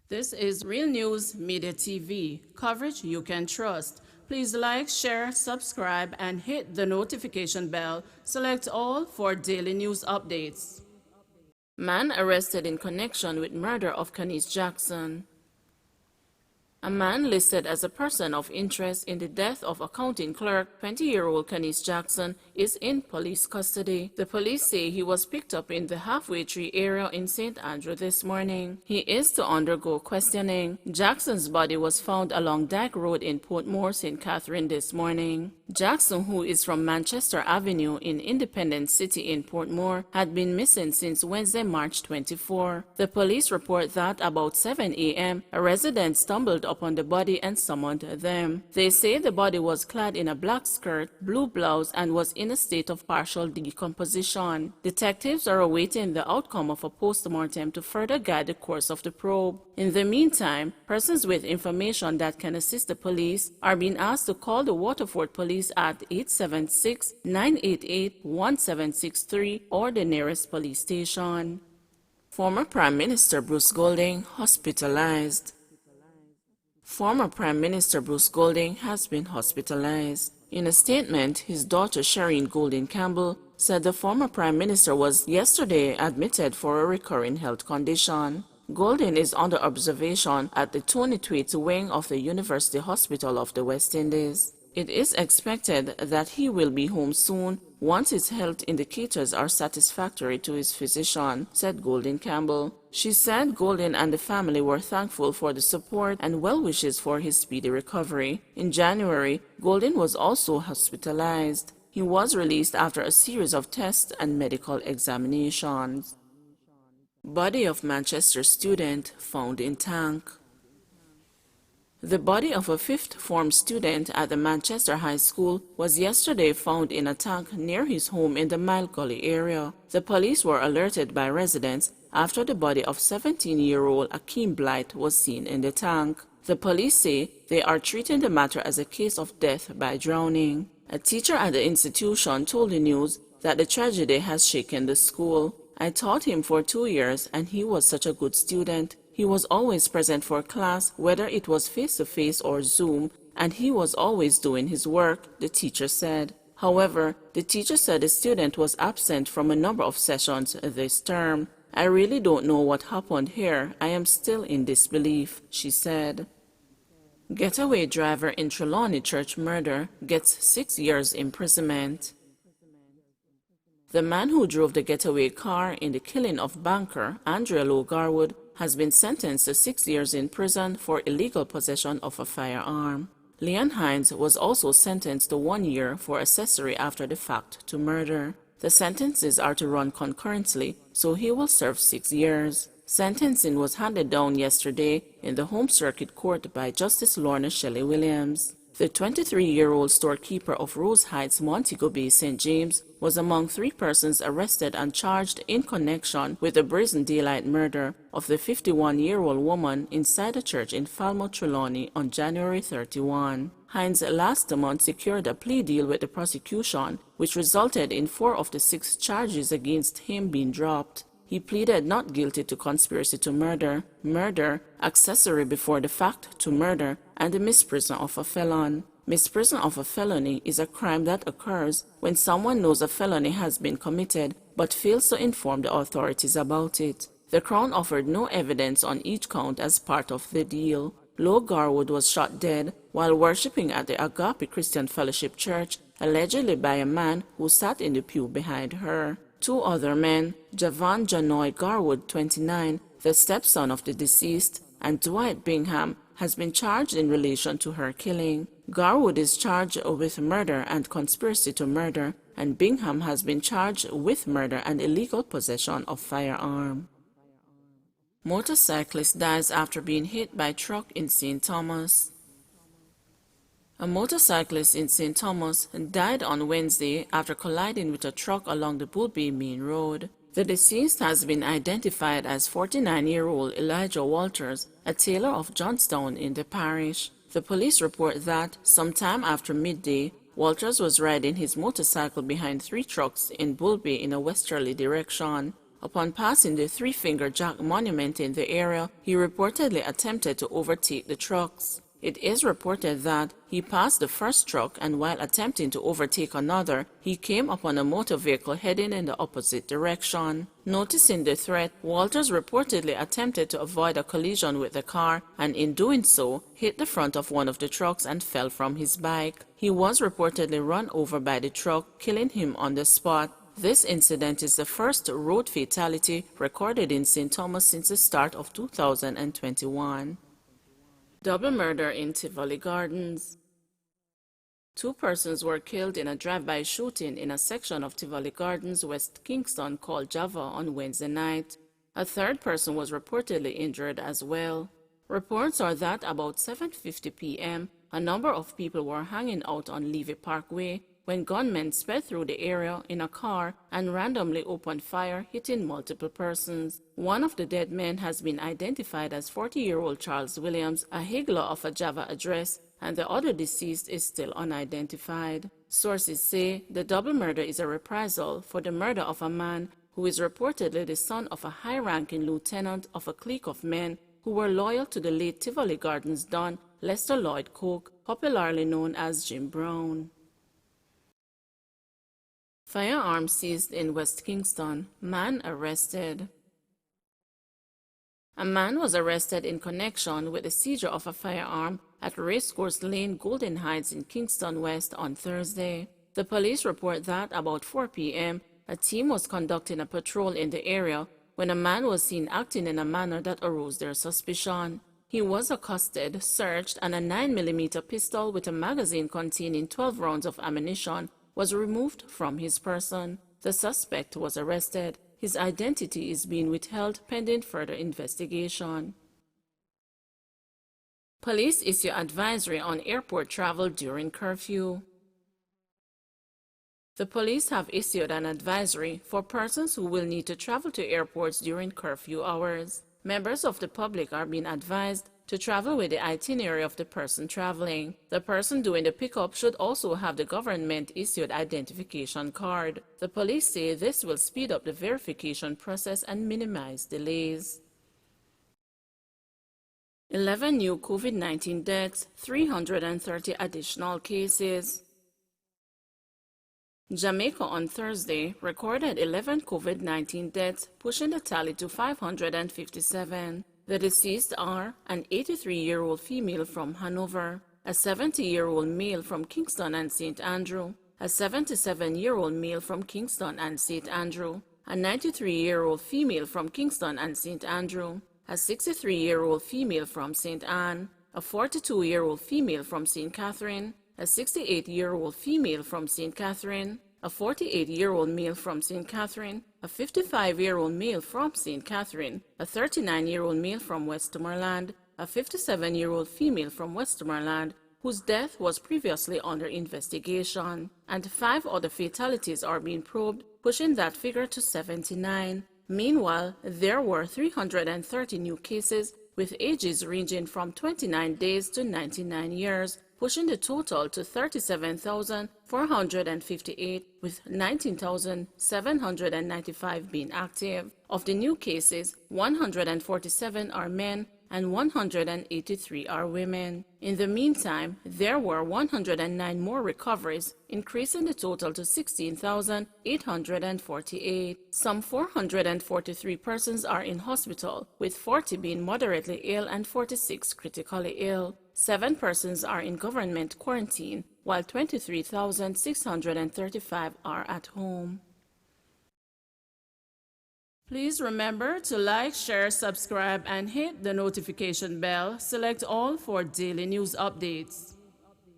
This is Real News Media TV, coverage you can trust. Please like, share, subscribe, and hit the notification bell. Select all for daily news updates. Man arrested in connection with murder of Kanice Jackson. A man listed as a person of interest in the death of accounting clerk 20-year-old Kanice Jackson is in police custody. The police say he was picked up in the Halfway Tree area in St. Andrew this morning. He is to undergo questioning. Jackson's body was found along Dyke Road in Portmore, St. Catherine this morning. Jackson, who is from Manchester Avenue in Independence City in Portmore, had been missing since Wednesday, March 24. The police report that about 7 a.m., a resident stumbled upon the body and summoned them. They say the body was clad in a black skirt, blue blouse, and was in a state of partial decomposition. Detectives are awaiting the outcome of a post-mortem to further guide the course of the probe. In the meantime, persons with information that can assist the police are being asked to call the Waterford Police at 876-988-1763 or the nearest police station. Former Prime Minister Bruce Golding hospitalized. Former Prime Minister Bruce Golding has been hospitalized. In a statement, his daughter Shireen Golding Campbell said the former Prime Minister was yesterday admitted for a recurring health condition. Golding is under observation at the Tony Thwaites wing of the University Hospital of the West Indies. It is expected that he will be home soon once his health indicators are satisfactory to his physician, said Golding Campbell. She said Golding and the family were thankful for the support and well wishes for his speedy recovery. In January, Golding was also hospitalized. He was released after a series of tests and medical examinations. Body of Manchester student found in tank. The body of a fifth-form student at the Manchester High School was yesterday found in a tank near his home in the Mile Gully area. The police were alerted by residents after the body of 17-year-old Akeem Blight was seen in the tank. The police say they are treating the matter as a case of death by drowning. A teacher at the institution told the news that the tragedy has shaken the school. I taught him for 2 years and he was such a good student. He was always present for class, whether it was face-to-face or Zoom, and he was always doing his work, the teacher said. However, the teacher said the student was absent from a number of sessions this term. I really don't know what happened here. I am still in disbelief, she said. Getaway driver in Trelawney Church murder gets 6 years imprisonment. The man who drove the getaway car in the killing of banker Andrea Lowe Garwood has been sentenced to 6 years in prison for illegal possession of a firearm. Leon Hines was also sentenced to 1 year for accessory after the fact to murder. The sentences are to run concurrently, so he will serve 6 years. Sentencing was handed down yesterday in the Home Circuit Court by Justice Lorna Shelley Williams. The 23-year-old storekeeper of Rose Heights, Montego Bay, St. James, was among 3 persons arrested and charged in connection with the brazen daylight murder of the 51-year-old woman inside a church in Falmouth, Trelawney on January 31. Hines last month secured a plea deal with the prosecution, which resulted in 4 of the 6 charges against him being dropped. He pleaded not guilty to conspiracy to murder, accessory before the fact to murder, and the misprision of a felon. Misprision of a felony is a crime that occurs when someone knows a felony has been committed but fails to inform the authorities about it. The Crown offered no evidence on each count as part of the deal. Lowe Garwood was shot dead while worshipping at the Agape Christian Fellowship Church, allegedly by a man who sat in the pew behind her. 2 other men, Javan Janoy Garwood, 29, the stepson of the deceased, and Dwight Bingham, has been charged in relation to her killing. Garwood is charged with murder and conspiracy to murder, and Bingham has been charged with murder and illegal possession of firearm. Motorcyclist dies after being hit by truck in St. Thomas. A motorcyclist in St. Thomas died on Wednesday after colliding with a truck along the Bull Bay Main Road. The deceased has been identified as 49-year-old Elijah Walters, a tailor of Johnstown in the parish. The police report that, sometime after midday, Walters was riding his motorcycle behind 3 trucks in Bull Bay in a westerly direction. Upon passing the Three-Finger Jack monument in the area, he reportedly attempted to overtake the trucks. It is reported that he passed the first truck and while attempting to overtake another, he came upon a motor vehicle heading in the opposite direction. Noticing the threat, Walters reportedly attempted to avoid a collision with the car and in doing so, hit the front of one of the trucks and fell from his bike. He was reportedly run over by the truck, killing him on the spot. This incident is the first road fatality recorded in St. Thomas since the start of 2021. Double murder in Tivoli Gardens. 2 persons were killed in a drive-by shooting in a section of Tivoli Gardens, West Kingston called Java on Wednesday night. A 3rd person was reportedly injured as well. Reports are that about 7:50 p.m., a number of people were hanging out on Levy Parkway when gunmen sped through the area in a car and randomly opened fire, hitting multiple persons. One of the dead men has been identified as 40-year-old Charles Williams, a higgler of a Java address, and the other deceased is still unidentified. Sources say the double murder is a reprisal for the murder of a man who is reportedly the son of a high-ranking lieutenant of a clique of men who were loyal to the late Tivoli Gardens Don Lester Lloyd Coke, popularly known as Jim Brown. Firearm seized in West Kingston. Man arrested. A man was arrested in connection with the seizure of a firearm at Racecourse Lane, Golden Heights in Kingston West on Thursday. The police report that about 4 p.m., a team was conducting a patrol in the area when a man was seen acting in a manner that aroused their suspicion. He was accosted, searched, and a 9mm pistol with a magazine containing 12 rounds of ammunition was removed from his person. The suspect was arrested. His identity is being withheld pending further investigation. Police issue advisory on airport travel during curfew. The police have issued an advisory for persons who will need to travel to airports during curfew hours. Members of the public are being advised to travel with the itinerary of the person traveling. The person doing the pickup should also have the government-issued identification card. The police say this will speed up the verification process and minimize delays. 11 new COVID-19 deaths, 330 additional cases. Jamaica on Thursday recorded 11 COVID-19 deaths, pushing the tally to 557. The deceased are an 83-year-old female from Hanover, a 70-year-old male from Kingston and St. Andrew, a 77-year-old male from Kingston and St. Andrew, a 93-year-old female from Kingston and St. Andrew, a 63-year-old female from St. Anne, a 42-year-old female from St. Catherine, a 68-year-old female from St. Catherine, a 48-year-old male from St. Catherine, a 55-year-old male from St. Catherine, a 39-year-old male from Westmoreland, a 57-year-old female from Westmoreland, whose death was previously under investigation, and 5 other fatalities are being probed, pushing that figure to 79. Meanwhile, there were 330 new cases with ages ranging from 29 days to 99 years, pushing the total to 37,458, with 19,795 being active. Of the new cases, 147 are men and 183 are women. In the meantime, there were 109 more recoveries, increasing the total to 16,848. Some 443 persons are in hospital, with 40 being moderately ill and 46 critically ill. 7 persons are in government quarantine, while 23,635 are at home. Please remember to like, share, subscribe, and hit the notification bell. Select all for daily news updates.